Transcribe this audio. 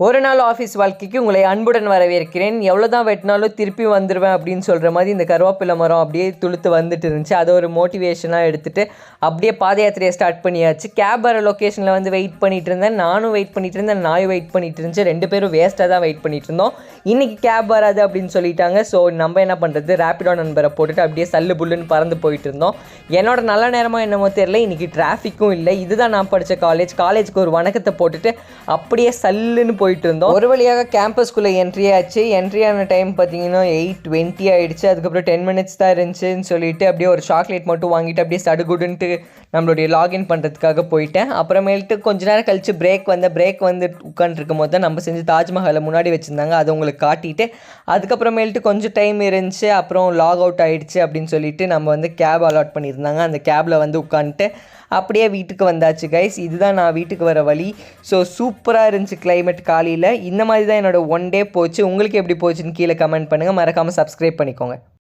ஒரு நாள் ஆஃபீஸ் வாழ்க்கைக்கு உங்களை அன்புடன் வரவேற்கிறேன். எவ்வளோ தான் வெட்டினாலும் திருப்பி வந்துடுவேன் அப்படின்னு சொல்கிற மாதிரி இந்த கருவேப்பிலை மரம் அப்படியே துளுத்து வந்துட்டு இருந்துச்சு. அதை ஒரு மோட்டிவேஷனாக எடுத்துகிட்டு அப்படியே பாத யாத்திரையை ஸ்டார்ட் பண்ணியாச்சு. கேப் வர லொக்கேஷனில் வந்து வெயிட் பண்ணிகிட்டு இருந்தேன். நானும் வெயிட் பண்ணிகிட்டு இருந்தேன், நாயும் வெயிட் பண்ணிகிட்டு இருந்துச்சு. 2 பேரும் வேஸ்ட்டாக தான் வெயிட் பண்ணிகிட்டு இருந்தோம். இன்றைக்கி கேப் வராது அப்படின்னு சொல்லிட்டாங்க. ஸோ நம்ம என்ன பண்ணுறது, ரேப்பிடோ நண்பரை போட்டுட்டு அப்படியே சல்லு புல்லுன்னு பறந்து போயிட்டு இருந்தோம். என்னோட நல்ல நேரமாக என்னமோ தெரியல, இன்றைக்கி டிராஃபிக்கும் இல்லை. இதுதான் நான் படித்த காலேஜுக்கு ஒரு வணக்கத்தை போட்டுட்டு அப்படியே சல்லுன்னு போயிட்டு இருந்தோம். ஒரு வழியாக கேம்பஸ்குள்ளே என்ட்ரி ஆச்சு. என்ட்ரி ஆன டைம் பார்த்தீங்கன்னா 8:20 ஆகிடுச்சு. அதுக்கப்புறம் 10 மினிட்ஸ் தான் இருந்துச்சுன்னு சொல்லிட்டு அப்படியே ஒரு சாக்லேட் மட்டும் வாங்கிட்டு அப்படியே சடுகுடுன்ட்டு நம்மளுடைய லாகின் பண்ணுறதுக்காக போயிட்டேன். அப்புறமேல்ட்டு கொஞ்ச நேரம் கழித்து பிரேக் வந்து உட்காந்துருக்கும் போது தான் நம்ம செஞ்சு தாஜ்மஹாலை முன்னாடி வச்சுருந்தாங்க. அதை உங்களுக்கு காட்டிட்டு அதுக்கப்புறமேல்ட்டு கொஞ்சம் டைம் இருந்துச்சு. அப்புறம் லாக் அவுட் ஆகிடுச்சு அப்படின்னு சொல்லிட்டு நம்ம வந்து கேப் அலாட் பண்ணியிருந்தாங்க. அந்த கேபில் வந்து உட்காந்துட்டு அப்படியே வீட்டுக்கு வந்தாச்சு கைஸ். இதுதான் நான் வீட்டுக்கு வர வழி. ஸோ சூப்பராக இருந்துச்சு கிளைமேட் காலையில். இந்த மாதிரி தான் என்னோடய 1 டே போச்சு. உங்களுக்கு எப்படி போச்சுன்னு கீழே கமெண்ட் பண்ணுங்கள். மறக்காமல் சப்ஸ்கிரைப் பண்ணிக்கோங்க.